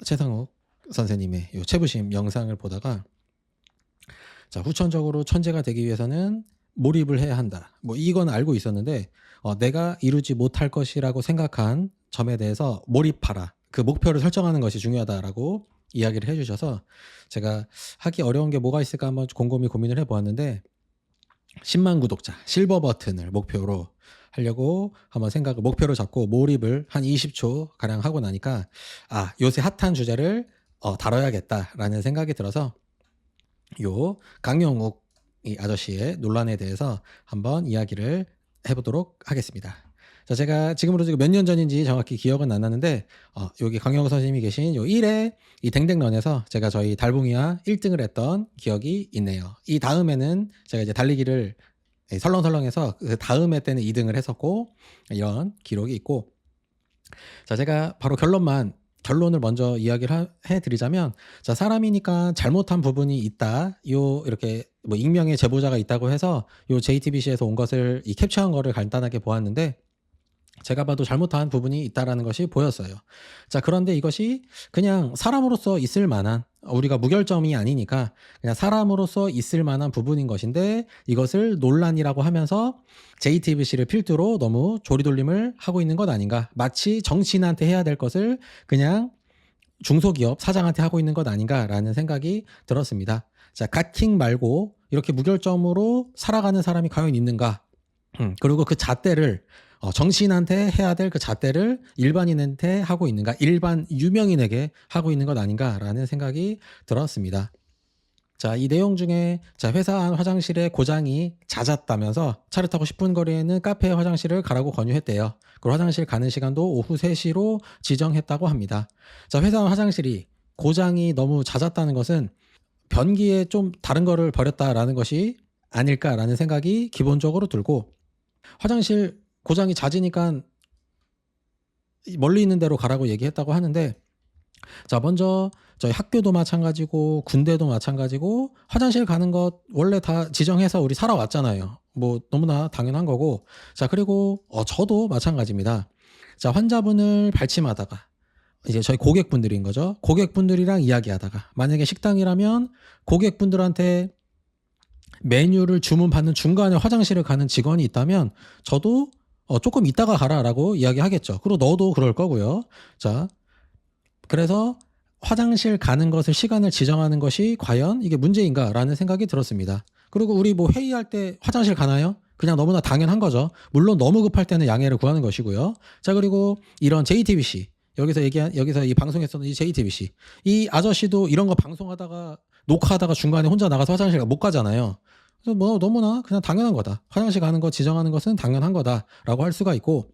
최상욱 선생님의 요 채부심 영상을 보다가 자, 후천적으로 천재가 되기 위해서는 몰입을 해야 한다. 뭐 이건 알고 있었는데 내가 이루지 못할 것이라고 생각한 점에 대해서 몰입하라. 그 목표를 설정하는 것이 중요하다라고 이야기를 해주셔서 제가 하기 어려운 게 뭐가 있을까 한번 곰곰이 고민을 해보았는데 10만 구독자 실버 버튼을 목표로 하려고 한번 목표를 잡고 몰입을 한 20초 가량 하고 나니까 요새 핫한 주제를 다뤄야겠다라는 생각이 들어서 요 강영욱 이 아저씨의 논란에 대해서 한번 이야기를 해보도록 하겠습니다. 자, 제가 지금 몇 년 전인지 정확히 기억은 안 나는데 여기 강영욱 선생님이 계신 요 1회 이 댕댕런에서 제가 저희 달봉이와 1등을 했던 기억이 있네요. 이 다음에는 제가 이제 달리기를 설렁설렁해서 그 다음에 때는 2등을 했었고 이런 기록이 있고, 자, 제가 바로 결론을 먼저 이야기를 해드리자면, 자, 사람이니까 잘못한 부분이 있다. 이렇게 뭐 익명의 제보자가 있다고 해서 요 JTBC에서 온 것을 캡처한 거를 간단하게 보았는데, 제가 봐도 잘못한 부분이 있다라는 것이 보였어요. 자, 그런데 이것이 그냥 사람으로서 있을 만한, 우리가 무결점이 아니니까 그냥 사람으로서 있을 만한 부분인 것인데, 이것을 논란이라고 하면서 JTBC를 필두로 너무 조리돌림을 하고 있는 것 아닌가. 마치 정치인한테 해야 될 것을 그냥 중소기업 사장한테 하고 있는 것 아닌가라는 생각이 들었습니다. 자, 갓킹 말고 이렇게 무결점으로 살아가는 사람이 과연 있는가? 그리고 그 잣대를 정치인한테 해야 될 그 잣대를 일반인한테 하고 있는가, 일반 유명인에게 하고 있는 것 아닌가라는 생각이 들었습니다. 자, 이 내용 중에 회사 안 화장실에 고장이 잦았다면서 차를 타고 10분 거리에는 카페 화장실을 가라고 권유했대요. 그리고 화장실 가는 시간도 오후 3시로 지정했다고 합니다. 자, 회사 안 화장실이 고장이 너무 잦았다는 것은 변기에 좀 다른 거를 버렸다라는 것이 아닐까라는 생각이 기본적으로 들고, 화장실 고장이 잦으니까 멀리 있는 데로 가라고 얘기했다고 하는데, 자, 먼저 저희 학교도 마찬가지고 군대도 마찬가지고 화장실 가는 것 원래 다 지정해서 우리 살아왔잖아요. 뭐 너무나 당연한 거고. 자, 그리고 저도 마찬가지입니다. 자, 환자분을 발침하다가 이제 저희 고객분들인 거죠. 고객분들이랑 이야기하다가 만약에 식당이라면 고객분들한테 메뉴를 주문받는 중간에 화장실을 가는 직원이 있다면 저도 조금 이따가 가라라고 이야기하겠죠. 그리고 너도 그럴 거고요. 자, 그래서 화장실 가는 것을 시간을 지정하는 것이 과연 이게 문제인가라는 생각이 들었습니다. 그리고 우리 뭐 회의할 때 화장실 가나요? 그냥 너무나 당연한 거죠. 물론 너무 급할 때는 양해를 구하는 것이고요. 자, 그리고 이런 JTBC, 여기서 이 방송에서는 이 JTBC, 이 아저씨도 이런 거 방송하다가 녹화하다가 중간에 혼자 나가서 화장실 못 가잖아요. 그래서 뭐 너무나 그냥 당연한 거다. 화장실 가는 거 지정하는 것은 당연한 거다라고 할 수가 있고,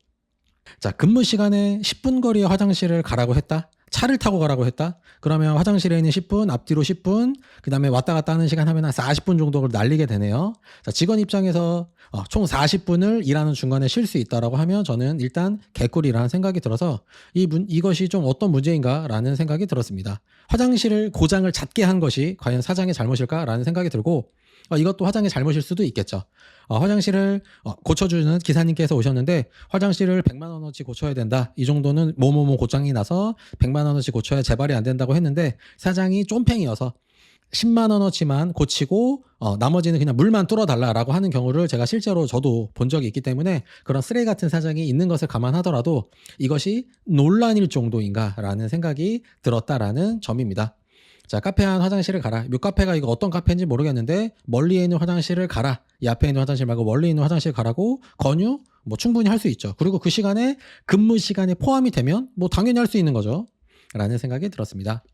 자, 근무 시간에 10분 거리에 화장실을 가라고 했다. 차를 타고 가라고 했다. 그러면 화장실에 있는 10분, 앞뒤로 10분, 그 다음에 왔다 갔다 하는 시간 하면 한 40분 정도를 날리게 되네요. 자, 직원 입장에서 총 40분을 일하는 중간에 쉴 수 있다라고 하면 저는 일단 개꿀이라는 생각이 들어서 이것이 좀 어떤 문제인가라는 생각이 들었습니다. 화장실을 고장을 잦게 한 것이 과연 사장의 잘못일까라는 생각이 들고, 이것도 화장의 잘못일 수도 있겠죠. 화장실을 고쳐주는 기사님께서 오셨는데 화장실을 100만 원어치 고쳐야 된다. 이 정도는 뭐뭐뭐 고장이 나서 100만 원어치 고쳐야 재발이 안 된다고 했는데 사장이 쫌팽이어서 10만 원어치만 고치고 나머지는 그냥 물만 뚫어달라라고 하는 경우를 제가 실제로 저도 본 적이 있기 때문에 그런 쓰레기 같은 사장이 있는 것을 감안하더라도 이것이 논란일 정도인가라는 생각이 들었다라는 점입니다. 자, 카페 한 화장실을 가라. 몇 카페가 이거 어떤 카페인지 모르겠는데 멀리에 있는 화장실을 가라. 이 앞에 있는 화장실 말고 멀리 있는 화장실 가라고 권유 뭐 충분히 할 수 있죠. 그리고 그 시간에 근무 시간에 포함이 되면 뭐 당연히 할 수 있는 거죠. 라는 생각이 들었습니다.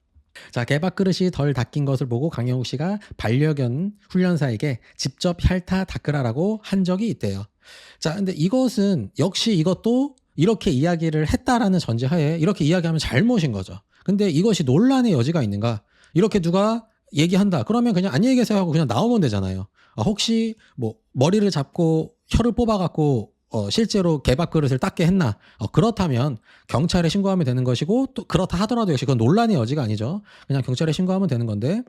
자, 개밥그릇이 덜 닦인 것을 보고 강영욱 씨가 반려견 훈련사에게 직접 핥아 닦으라라고 한 적이 있대요. 자, 근데 이것도 이렇게 이야기를 했다라는 전제하에 이렇게 이야기하면 잘못인 거죠. 근데 이것이 논란의 여지가 있는가? 이렇게 누가 얘기한다. 그러면 그냥 안녕히 계세요 하고 그냥 나오면 되잖아요. 혹시 뭐 머리를 잡고 혀를 뽑아갖고 실제로 개밥그릇을 닦게 했나? 그렇다면 경찰에 신고하면 되는 것이고, 또 그렇다 하더라도 역시 그건 논란의 여지가 아니죠. 그냥 경찰에 신고하면 되는 건데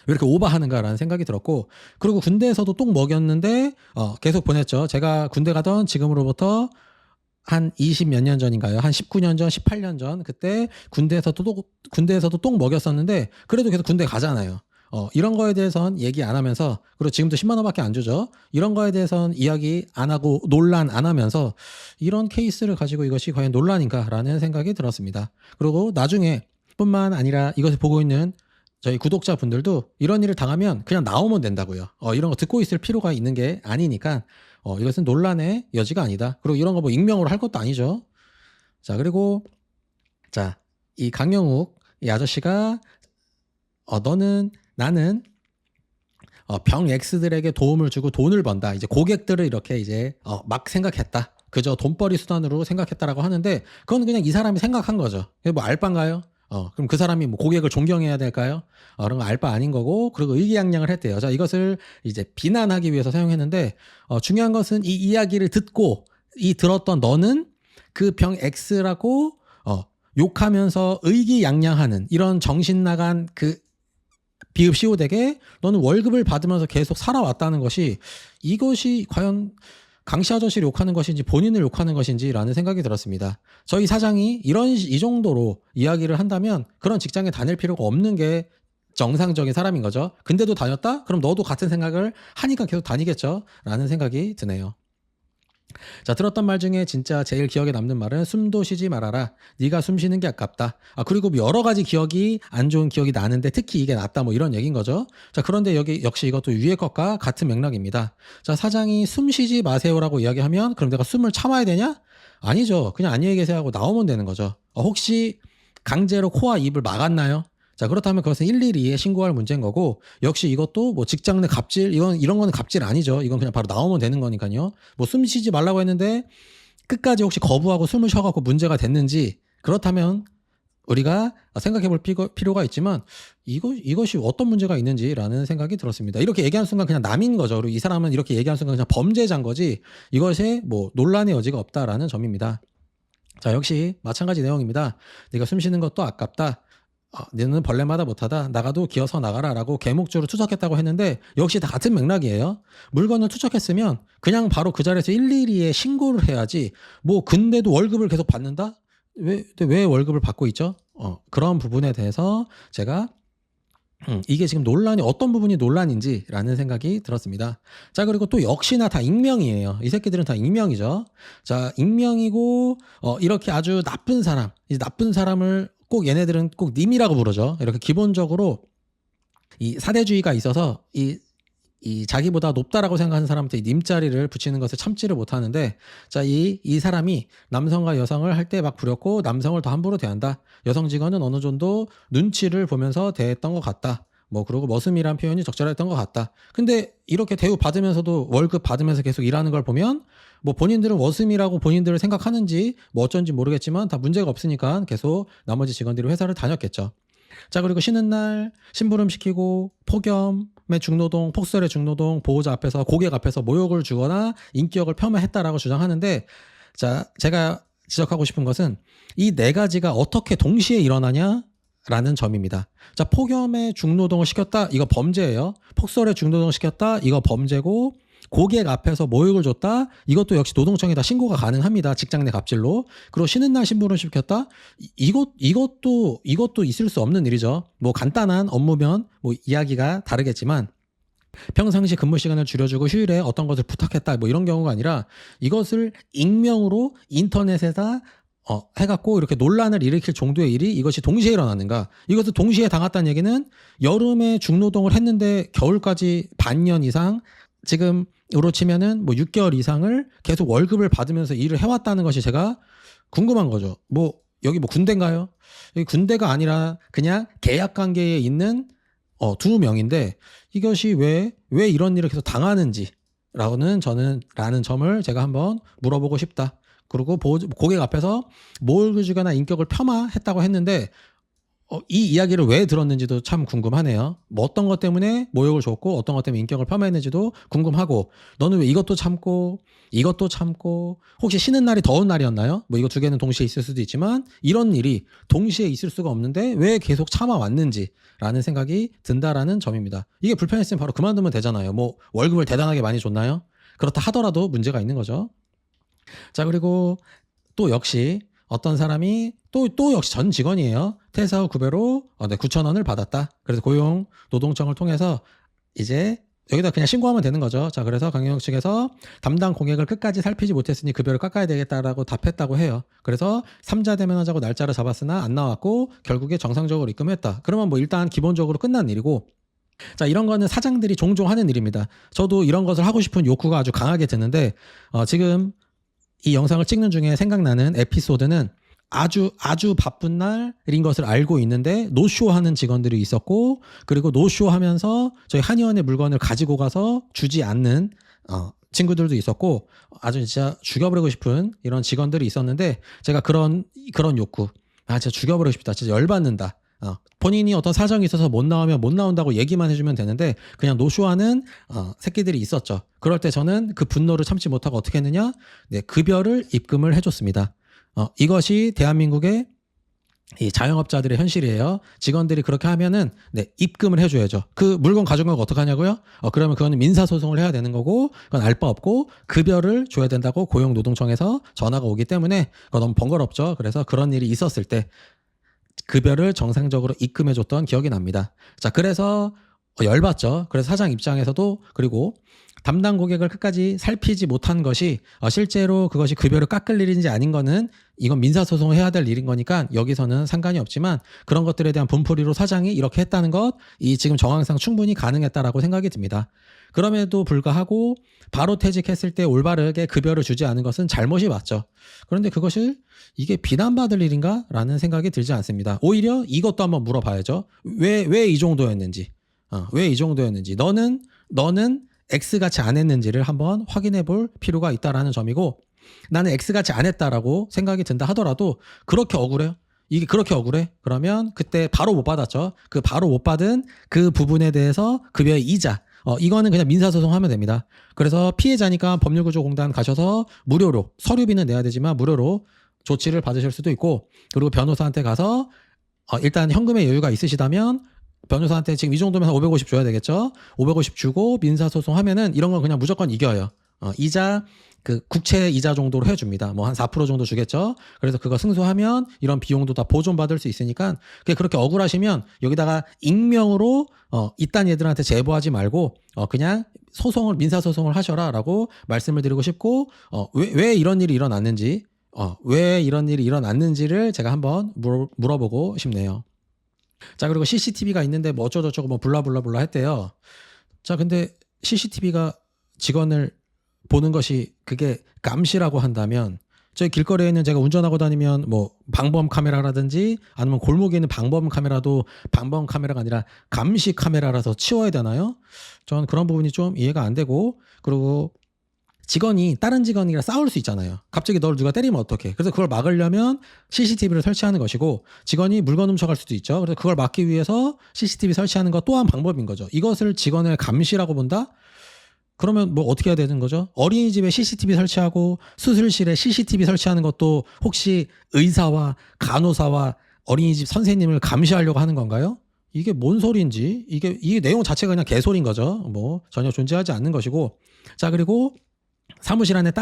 왜 이렇게 오버하는가라는 생각이 들었고, 그리고 군대에서도 똥 먹였는데 계속 보냈죠. 제가 군대 가던 지금으로부터 한 20 몇 년 전인가요? 한 19년 전, 18년 전 그때 군대에서도 똥 먹였었는데 그래도 계속 군대 가잖아요. 이런 거에 대해선 얘기 안 하면서, 그리고 지금도 10만 원밖에 안 주죠. 이런 거에 대해선 이야기 안 하고 논란 안 하면서 이런 케이스를 가지고 이것이 과연 논란인가라는 생각이 들었습니다. 그리고 나중에 뿐만 아니라 이것을 보고 있는 저희 구독자분들도 이런 일을 당하면 그냥 나오면 된다고요. 이런 거 듣고 있을 필요가 있는 게 아니니까 이것은 논란의 여지가 아니다. 그리고 이런 거 뭐 익명으로 할 것도 아니죠. 자, 그리고 자, 이 강영욱 이 아저씨가 나는 병 X들에게 도움을 주고 돈을 번다. 이제 고객들을 이렇게 이제 막 생각했다. 그저 돈벌이 수단으로 생각했다라고 하는데 그건 그냥 이 사람이 생각한 거죠. 뭐 알바인가요? 그럼 그 사람이 뭐 고객을 존경해야 될까요? 그런 거 알바 아닌 거고, 그리고 의기양양을 했대요. 자, 이것을 이제 비난하기 위해서 사용했는데, 중요한 것은 이 이야기를 듣고, 들었던 너는 그 병 X라고, 욕하면서 의기양양하는 이런 정신 나간 그 비읍시오되게 너는 월급을 받으면서 계속 살아왔다는 것이, 이것이 과연 강씨 아저씨를 욕하는 것인지 본인을 욕하는 것인지라는 생각이 들었습니다. 저희 사장이 이 정도로 이야기를 한다면 그런 직장에 다닐 필요가 없는 게 정상적인 사람인 거죠. 근데도 다녔다? 그럼 너도 같은 생각을 하니까 계속 다니겠죠? 라는 생각이 드네요. 자, 들었던 말 중에 진짜 제일 기억에 남는 말은 숨도 쉬지 말아라. 네가 숨 쉬는 게 아깝다. 그리고 여러 가지 기억이 안 좋은 기억이 나는데 특히 이게 낫다 뭐 이런 얘기인 거죠. 자, 그런데 여기 역시 이것도 위의 것과 같은 맥락입니다. 자, 사장이 숨 쉬지 마세요라고 이야기하면 그럼 내가 숨을 참아야 되냐? 아니죠. 그냥 안녕히 계세요 하고 나오면 되는 거죠. 혹시 강제로 코와 입을 막았나요? 자, 그렇다면 그것은 112에 신고할 문제인 거고, 역시 이것도 뭐 직장 내 갑질, 이런 거는 갑질 아니죠. 이건 그냥 바로 나오면 되는 거니까요. 뭐 숨 쉬지 말라고 했는데 끝까지 혹시 거부하고 숨을 쉬어갖고 문제가 됐는지, 그렇다면 우리가 생각해 볼 필요가 있지만 이것이 어떤 문제가 있는지라는 생각이 들었습니다. 이렇게 얘기하는 순간 그냥 남인 거죠. 그리고 이 사람은 이렇게 얘기하는 순간 그냥 범죄자인 거지 이것에 뭐 논란의 여지가 없다라는 점입니다. 자, 역시 마찬가지 내용입니다. 네가 숨 쉬는 것도 아깝다. 너는 벌레마다 못하다. 나가도 기어서 나가라 라고 개목조로 투척했다고 했는데 역시 다 같은 맥락이에요. 물건을 투척했으면 그냥 바로 그 자리에서 112에 신고를 해야지. 뭐 근데도 월급을 계속 받는다? 왜 월급을 받고 있죠? 그런 부분에 대해서 제가 이게 지금 논란이 어떤 부분이 논란인지라는 생각이 들었습니다. 자, 그리고 또 역시나 다 익명이에요. 이 새끼들은 다 익명이죠. 자, 익명이고 이렇게 아주 나쁜 사람, 이 나쁜 사람을 꼭 얘네들은 꼭 님이라고 부르죠. 이렇게 기본적으로 이 사대주의가 있어서 이 자기보다 높다라고 생각하는 사람한테 님자리를 붙이는 것을 참지를 못하는데, 자, 이 사람이 남성과 여성을 할 때 막 부렸고 남성을 더 함부로 대한다. 여성 직원은 어느 정도 눈치를 보면서 대했던 것 같다. 뭐 그리고 머슴이란 표현이 적절했던 것 같다. 근데 이렇게 대우 받으면서도 월급 받으면서 계속 일하는 걸 보면 뭐 본인들은 머슴이라고 본인들을 생각하는지 뭐 어쩐지 모르겠지만 다 문제가 없으니까 계속 나머지 직원들이 회사를 다녔겠죠. 자, 그리고 쉬는 날 심부름 시키고 폭염의 중노동, 폭설의 중노동, 보호자 앞에서 고객 앞에서 모욕을 주거나 인격을 폄하했다라고 주장하는데, 자, 제가 지적하고 싶은 것은 이 네 가지가 어떻게 동시에 일어나냐라는 점입니다. 자, 폭염의 중노동을 시켰다, 이거 범죄예요. 폭설의 중노동을 시켰다, 이거 범죄고, 고객 앞에서 모욕을 줬다, 이것도 역시 노동청에다 신고가 가능합니다. 직장 내 갑질로. 그리고 쉬는 날 심부름 시켰다, 이것도 있을 수 없는 일이죠. 뭐 간단한 업무면 뭐 이야기가 다르겠지만 평상시 근무 시간을 줄여주고 휴일에 어떤 것을 부탁했다 뭐 이런 경우가 아니라 이것을 익명으로 인터넷에다 해갖고 이렇게 논란을 일으킬 정도의 일이 이것이 동시에 일어나는가. 이것을 동시에 당했다는 얘기는 여름에 중노동을 했는데 겨울까지 반년 이상, 지금으로 치면은 뭐 6개월 이상을 계속 월급을 받으면서 일을 해왔다는 것이 제가 궁금한 거죠. 뭐 여기 뭐 군대인가요? 여기 군대가 아니라 그냥 계약 관계에 있는 두 명인데 이것이 왜 이런 일을 계속 당하는지라는 점을 제가 한번 물어보고 싶다. 그리고 고객 앞에서 모욕을 주거나 인격을 폄하했다고 했는데 이 이야기를 왜 들었는지도 참 궁금하네요. 뭐 어떤 것 때문에 모욕을 줬고 어떤 것 때문에 인격을 폄하했는지도 궁금하고, 너는 왜 이것도 참고 혹시 쉬는 날이 더운 날이었나요? 뭐 이거 두 개는 동시에 있을 수도 있지만 이런 일이 동시에 있을 수가 없는데 왜 계속 참아왔는지라는 생각이 든다라는 점입니다. 이게 불편했으면 바로 그만두면 되잖아요. 뭐 월급을 대단하게 많이 줬나요? 그렇다 하더라도 문제가 있는 거죠. 자, 그리고 또 역시 어떤 사람이 또 역시 전 직원이에요. 퇴사 후 급여로 9,000원을 받았다. 그래서 고용 노동청을 통해서 이제 여기다 그냥 신고하면 되는 거죠. 자, 그래서 강경 측에서 담당 고객을 끝까지 살피지 못했으니 급여를 깎아야 되겠다라고 답했다고 해요. 그래서 3자 대면하자고 날짜를 잡았으나 안 나왔고 결국에 정상적으로 입금했다. 그러면 뭐 일단 기본적으로 끝난 일이고, 자, 이런 거는 사장들이 종종 하는 일입니다. 저도 이런 것을 하고 싶은 욕구가 아주 강하게 드는데 지금 이 영상을 찍는 중에 생각나는 에피소드는 아주 바쁜 날인 것을 알고 있는데 노쇼하는 직원들이 있었고, 그리고 노쇼하면서 저희 한의원의 물건을 가지고 가서 주지 않는 친구들도 있었고, 아주 진짜 죽여버리고 싶은 이런 직원들이 있었는데, 제가 그런 욕구, 진짜 죽여버리고 싶다, 진짜 열받는다, 본인이 어떤 사정이 있어서 못 나오면 못 나온다고 얘기만 해주면 되는데 그냥 노쇼하는 새끼들이 있었죠. 그럴 때 저는 그 분노를 참지 못하고 어떻게 했느냐, 급여를 입금을 해줬습니다. 이것이 대한민국의 이 자영업자들의 현실이에요. 직원들이 그렇게 하면은 입금을 해줘야죠. 그 물건 가져온 거 어떡하냐고요? 그러면 그거는 민사소송을 해야 되는 거고, 그건 알 바 없고 급여를 줘야 된다고 고용노동청에서 전화가 오기 때문에 그거 너무 번거롭죠. 그래서 그런 일이 있었을 때 급여를 정상적으로 입금해줬던 기억이 납니다. 자, 그래서 열받죠. 그래서 사장 입장에서도, 그리고 담당 고객을 끝까지 살피지 못한 것이 실제로 그것이 급여를 깎을 일인지 아닌 거는 이건 민사소송을 해야 될 일인 거니까 여기서는 상관이 없지만, 그런 것들에 대한 분풀이로 사장이 이렇게 했다는 것, 이 지금 정황상 충분히 가능했다라고 생각이 듭니다. 그럼에도 불구하고 바로 퇴직했을 때 올바르게 급여를 주지 않은 것은 잘못이 맞죠. 그런데 그것이 이게 비난받을 일인가? 라는 생각이 들지 않습니다. 오히려 이것도 한번 물어봐야죠. 왜 이 정도였는지. 왜 이 정도였는지. 너는 X같이 안 했는지를 한번 확인해 볼 필요가 있다라는 점이고, 나는 X같이 안 했다라고 생각이 든다 하더라도 그렇게 억울해요? 이게 그렇게 억울해? 그러면 그때 바로 못 받았죠. 그 바로 못 받은 그 부분에 대해서 급여의 이자, 이거는 그냥 민사소송하면 됩니다. 그래서 피해자니까 법률구조공단 가셔서 무료로, 서류비는 내야 되지만 무료로 조치를 받으실 수도 있고, 그리고 변호사한테 가서 일단 현금의 여유가 있으시다면 변호사한테 지금 이 정도면 550 줘야 되겠죠. 550 주고 민사소송하면은 이런 건 그냥 무조건 이겨요. 이자, 그 국채 이자 정도로 해줍니다. 뭐 한 4% 정도 주겠죠. 그래서 그거 승소하면 이런 비용도 다 보존받을 수 있으니까, 그렇게 억울하시면 여기다가 익명으로 이딴 얘들한테 제보하지 말고 그냥 민사소송을 하셔라라고 말씀을 드리고 싶고, 왜 이런 일이 일어났는지, 왜 이런 일이 일어났는지를 제가 한번 물어보고 싶네요. 자, 그리고 CCTV가 있는데 뭐 어쩌고저쩌고 뭐 블라블라블라 했대요. 자, 근데 CCTV가 직원을 보는 것이 그게 감시라고 한다면, 저희 길거리에는 제가 운전하고 다니면 뭐 방범 카메라라든지 아니면 골목에 있는 방범 카메라도 방범 카메라가 아니라 감시 카메라라서 치워야 되나요? 저는 그런 부분이 좀 이해가 안 되고, 그리고 직원이 다른 직원이랑 싸울 수 있잖아요. 갑자기 널 누가 때리면 어떡해. 그래서 그걸 막으려면 CCTV를 설치하는 것이고, 직원이 물건 훔쳐갈 수도 있죠. 그래서 그걸 막기 위해서 CCTV 설치하는 것 또한 방법인 거죠. 이것을 직원의 감시라고 본다? 그러면 뭐 어떻게 해야 되는 거죠? 어린이집에 CCTV 설치하고 수술실에 CCTV 설치하는 것도 혹시 의사와 간호사와 어린이집 선생님을 감시하려고 하는 건가요? 이게 뭔 소리인지, 이 내용 자체가 그냥 개소리인 거죠. 뭐 전혀 존재하지 않는 것이고. 자, 그리고 사무실 안에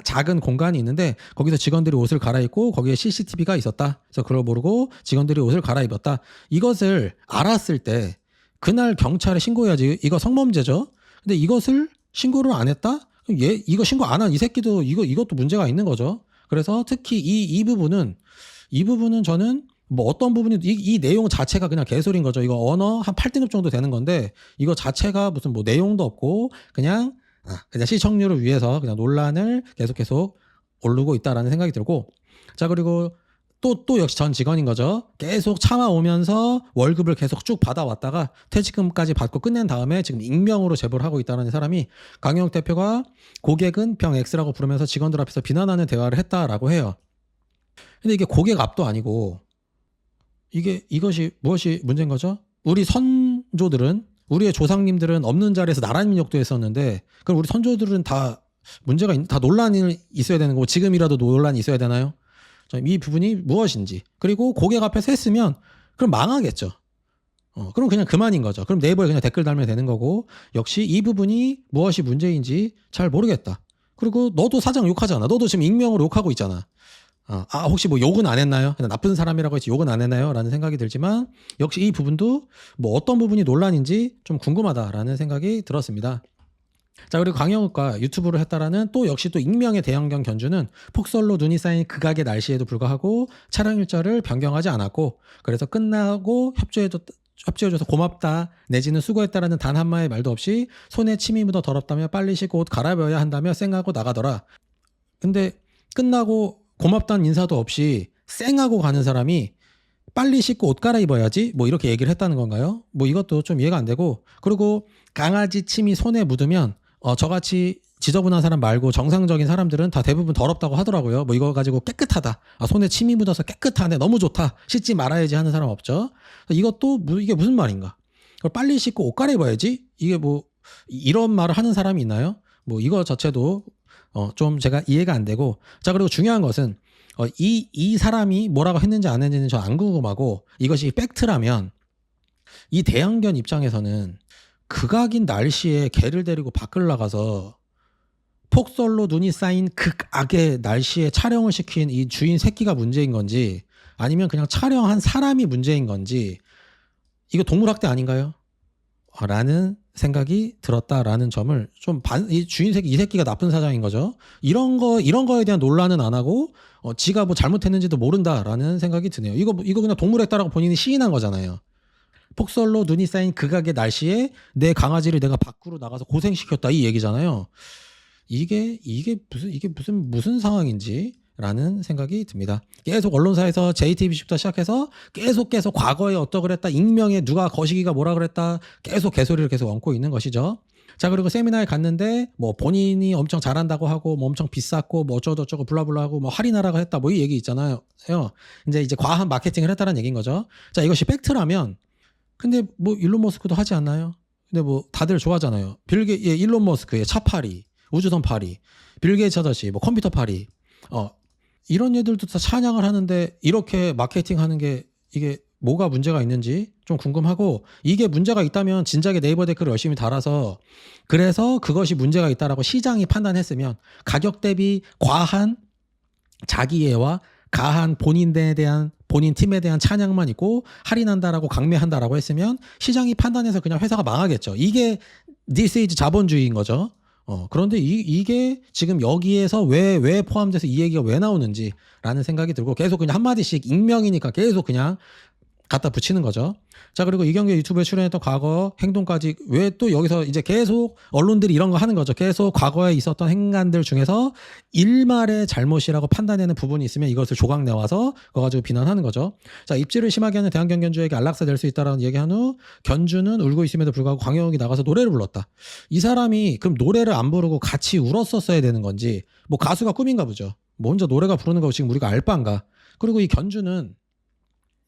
작은 공간이 있는데 거기서 직원들이 옷을 갈아입고 거기에 CCTV가 있었다. 그래서 그걸 모르고 직원들이 옷을 갈아입었다. 이것을 알았을 때 그날 경찰에 신고해야지. 이거 성범죄죠. 근데 이것을 신고를 안 했다? 이거 신고 안 한 이 새끼도 이것도 문제가 있는 거죠. 그래서 특히 이 부분은 저는 뭐 어떤 부분이 이 내용 자체가 그냥 개소리인 거죠. 이거 언어 한 8등급 정도 되는 건데 이거 자체가 무슨 뭐 내용도 없고 그냥 시청률을 위해서 그냥 논란을 계속 오르고 있다라는 생각이 들고. 자, 그리고 또 역시 전 직원인 거죠. 계속 참아오면서 월급을 계속 쭉 받아왔다가 퇴직금까지 받고 끝낸 다음에 지금 익명으로 제보를 하고 있다는 사람이, 강영욱 대표가 고객은 병 X라고 부르면서 직원들 앞에서 비난하는 대화를 했다라고 해요. 근데 이게 고객 앞도 아니고 이것이 무엇이 문제인 거죠? 우리 선조들은, 우리의 조상님들은 없는 자리에서 나라민족도 했었는데, 그럼 우리 선조들은 다 문제가 다 논란이 있어야 되는 거고 지금이라도 논란이 있어야 되나요? 이 부분이 무엇인지, 그리고 고객 앞에서 했으면 그럼 망하겠죠. 그럼 그냥 그만인 거죠. 그럼 네이버에 그냥 댓글 달면 되는 거고, 역시 이 부분이 무엇이 문제인지 잘 모르겠다. 그리고 너도 사장 욕하잖아. 너도 지금 익명으로 욕하고 있잖아. 혹시 뭐 욕은 안 했나요? 그냥 나쁜 사람이라고 해서 욕은 안 했나요? 라는 생각이 들지만 역시 이 부분도 뭐 어떤 부분이 논란인지 좀 궁금하다라는 생각이 들었습니다. 자, 그리고 강영욱과 유튜브를 했다라는 또 역시 또 익명의 대형견 견주는 폭설로 눈이 쌓인 극악의 날씨에도 불구하고 촬영 일자를 변경하지 않았고, 그래서 끝나고 협조해줘서 고맙다 내지는 수고했다라는 단 한마디의 말도 없이 손에 침이 묻어 더럽다며 빨리 씻고 옷 갈아입어야 한다며 쌩하고 나가더라. 근데 끝나고 고맙다는 인사도 없이 쌩하고 가는 사람이 빨리 씻고 옷 갈아입어야지 뭐 이렇게 얘기를 했다는 건가요? 뭐 이것도 좀 이해가 안 되고, 그리고 강아지 침이 손에 묻으면 저같이 지저분한 사람 말고 정상적인 사람들은 다 대부분 더럽다고 하더라고요. 뭐 이거 가지고 깨끗하다, 손에 침이 묻어서 깨끗하네, 너무 좋다, 씻지 말아야지 하는 사람 없죠. 이것도 이게 무슨 말인가? 그걸 빨리 씻고 옷 갈아입어야지, 이게 뭐 이런 말을 하는 사람이 있나요? 뭐 이거 자체도 좀 제가 이해가 안 되고. 자, 그리고 중요한 것은 이 사람이 뭐라고 했는지 안 했는지는 저 안 궁금하고, 이것이 팩트라면 이 대형견 입장에서는 극악인 날씨에 개를 데리고 밖을 나가서 폭설로 눈이 쌓인 극악의 날씨에 촬영을 시킨 이 주인 새끼가 문제인 건지, 아니면 그냥 촬영한 사람이 문제인 건지, 이거 동물학대 아닌가요? 라는 생각이 들었다라는 점을 좀 이 주인 새끼, 이 새끼가 나쁜 사장인 거죠. 이런 거에 대한 논란은 안 하고 지가 뭐 잘못했는지도 모른다라는 생각이 드네요. 이거 그냥 동물했다라고 본인이 시인한 거잖아요. 폭설로 눈이 쌓인 극악의 날씨에 내 강아지를 내가 밖으로 나가서 고생시켰다, 이 얘기잖아요. 이게 무슨 상황인지 라는 생각이 듭니다. 계속 언론사에서 JTBC부터 시작해서 계속 과거에 어떠 그랬다, 익명에 누가 거시기가 뭐라 그랬다, 계속 개소리를 계속 얹고 있는 것이죠. 자, 그리고 세미나에 갔는데 뭐 본인이 엄청 잘한다고 하고 뭐 엄청 비쌌고 뭐 어쩌고저쩌고 블라블라 하고 뭐 할인하라고 했다, 뭐 이 얘기 있잖아요. 이제 과한 마케팅을 했다는 얘기인 거죠. 자, 이것이 팩트라면, 근데 뭐 일론 머스크도 하지 않나요? 근데 뭐 다들 좋아하잖아요. 일론 머스크의 차파리, 우주선 파리, 빌 게이츠 아저씨, 뭐 컴퓨터 파리, 이런 애들도 다 찬양을 하는데 이렇게 마케팅하는 게 이게 뭐가 문제가 있는지 좀 궁금하고, 이게 문제가 있다면 진작에 네이버 댓글을 열심히 달아서, 그래서 그것이 문제가 있다라고 시장이 판단했으면 가격 대비 과한 자기애와 가한 본인 팀에 대한 찬양만 있고 할인한다라고 강매한다라고 했으면 시장이 판단해서 그냥 회사가 망하겠죠. 이게 this is 자본주의인 거죠. 그런데 이게 지금 여기에서 왜 포함돼서 이 얘기가 왜 나오는지 라는 생각이 들고, 계속 그냥 한마디씩 익명이니까 계속 그냥 갖다 붙이는 거죠. 자, 그리고 이경규 유튜브에 출연했던 과거 행동까지 왜 또 여기서 이제 계속 언론들이 이런 거 하는 거죠. 계속 과거에 있었던 행간들 중에서 일말의 잘못이라고 판단되는 부분이 있으면 이것을 조각 내와서 그거 가지고 비난하는 거죠. 자, 입질을 심하게 하는 대형견 견주에게 안락사 될 수 있다라는 얘기한 후 견주는 울고 있음에도 불구하고 강영욱이 나가서 노래를 불렀다. 이 사람이 그럼 노래를 안 부르고 같이 울었었어야 되는 건지, 뭐 가수가 꿈인가 보죠. 뭐 혼자 노래가 부르는 거 지금 우리가 알 바인가. 그리고 이 견주는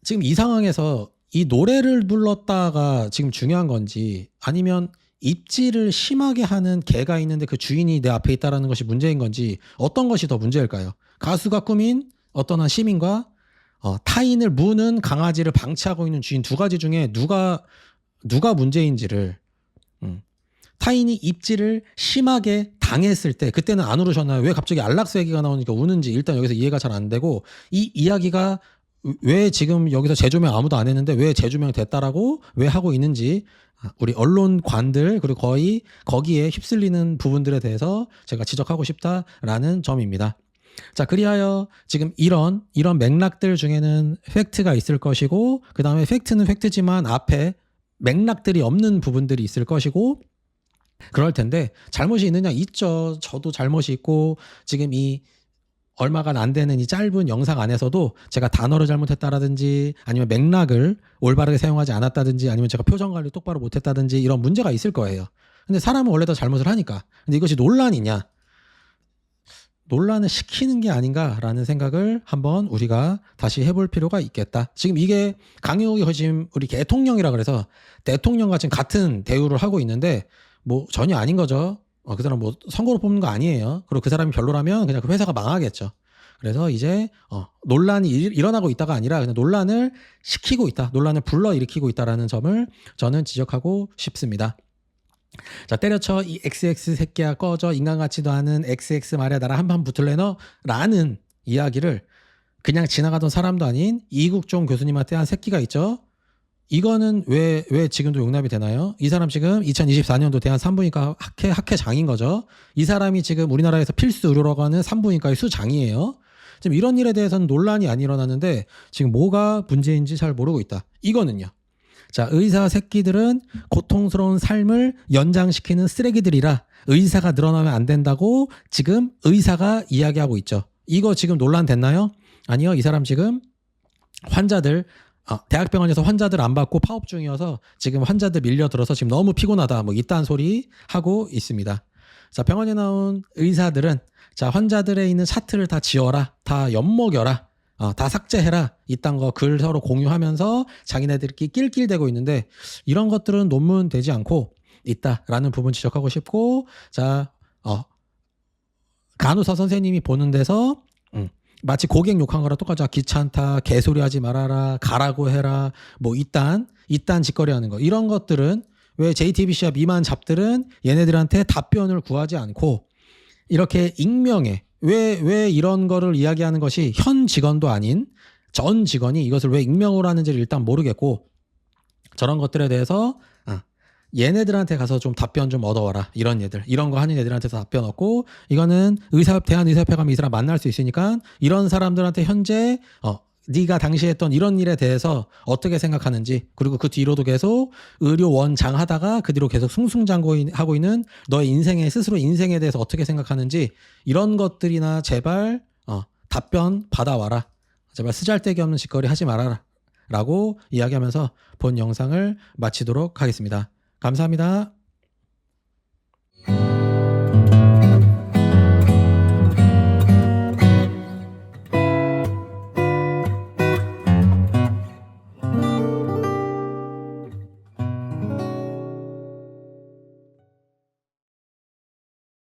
지금 이 상황에서 이 노래를 불렀다가 지금 중요한 건지, 아니면 입질을 심하게 하는 개가 있는데 그 주인이 내 앞에 있다라는 것이 문제인 건지, 어떤 것이 더 문제일까요? 가수가 꾸민 어떤 한 시민과 타인을 무는 강아지를 방치하고 있는 주인, 두 가지 중에 누가 문제인지를, 타인이 입질을 심하게 당했을 때 그때는 안 울으셨나요? 왜 갑자기 안락사 얘기가 나오니까 우는지 일단 여기서 이해가 잘 안 되고, 이 이야기가 왜 지금 여기서 재조명 아무도 안 했는데 왜 재조명 됐다라고 왜 하고 있는지, 우리 언론관들 그리고 거의 거기에 휩쓸리는 부분들에 대해서 제가 지적하고 싶다라는 점입니다. 자, 그리하여 지금 이런 맥락들 중에는 팩트가 있을 것이고, 그 다음에 팩트는 팩트지만 앞에 맥락들이 없는 부분들이 있을 것이고, 그럴 텐데 잘못이 있느냐? 있죠. 저도 잘못이 있고, 지금 이 얼마가 안 되는 이 짧은 영상 안에서도 제가 단어를 잘못했다라든지, 아니면 맥락을 올바르게 사용하지 않았다든지, 아니면 제가 표정 관리 똑바로 못했다든지 이런 문제가 있을 거예요. 근데 사람은 원래 다 잘못을 하니까. 근데 이것이 논란이냐? 논란을 시키는 게 아닌가라는 생각을 한번 우리가 다시 해볼 필요가 있겠다. 지금 이게 강영욱이 지금 우리 대통령이라 그래서 대통령과 지금 같은 대우를 하고 있는데 뭐 전혀 아닌 거죠. 그 사람 뭐 선거로 뽑는 거 아니에요. 그리고 그 사람이 별로라면 그냥 그 회사가 망하겠죠. 그래서 이제 논란이 일어나고 있다가 아니라 그냥 논란을 시키고 있다, 논란을 불러일으키고 있다라는 점을 저는 지적하고 싶습니다. 자, 때려쳐 이 XX 새끼야 꺼져, 인간 같지도 않은 XX 말이야 나랑 한판 붙을래 너? 라는 이야기를 그냥 지나가던 사람도 아닌 이국종 교수님한테 한 새끼가 있죠. 이거는 왜 지금도 용납이 되나요? 이 사람 지금 2024년도 대한 산부인과 학회장인 거죠. 이 사람이 지금 우리나라에서 필수 의료라고 하는 산부인과의 수장이에요. 지금 이런 일에 대해서는 논란이 안 일어나는데 지금 뭐가 문제인지 잘 모르고 있다. 이거는요. 자, 의사 새끼들은 고통스러운 삶을 연장시키는 쓰레기들이라 의사가 늘어나면 안 된다고 지금 의사가 이야기하고 있죠. 이거 지금 논란 됐나요? 아니요. 이 사람 지금 환자들 대학병원에서 환자들 안 받고 파업 중이어서 지금 환자들 밀려들어서 지금 너무 피곤하다 뭐 이딴 소리 하고 있습니다. 자, 병원에 나온 의사들은 자, 환자들에 있는 차트를 다 지워라, 다 엿먹여라, 다 삭제해라 이딴 거 글 서로 공유하면서 자기네들끼리 낄낄대고 있는데 이런 것들은 논문 되지 않고 있다라는 부분 지적하고 싶고, 자, 간호사 선생님이 보는 데서 마치 고객 욕한 거랑 똑같죠. 귀찮다, 개소리 하지 말아라, 가라고 해라, 뭐 이딴 짓거리 하는 거. 이런 것들은 왜 JTBC와 미만 잡들은 얘네들한테 답변을 구하지 않고 이렇게 익명에 왜 이런 거를 이야기하는 것이 현 직원도 아닌 전 직원이 이것을 왜 익명으로 하는지를 일단 모르겠고 저런 것들에 대해서 얘네들한테 가서 좀 답변 좀 얻어와라. 이런 애들, 이런 거 하는 애들한테서 답변 얻고 이거는 대한의사협회 가면 이 사람 만날 수 있으니까 이런 사람들한테 현재 네가 당시 했던 이런 일에 대해서 어떻게 생각하는지, 그리고 그 뒤로도 계속 의료원장 하다가 그 뒤로 계속 승승장구하고 있는 너의 스스로 인생에 대해서 어떻게 생각하는지 이런 것들이나 제발 답변 받아와라. 제발 쓰잘데기 없는 짓거리 하지 말아라 라고 이야기하면서 본 영상을 마치도록 하겠습니다. 감사합니다.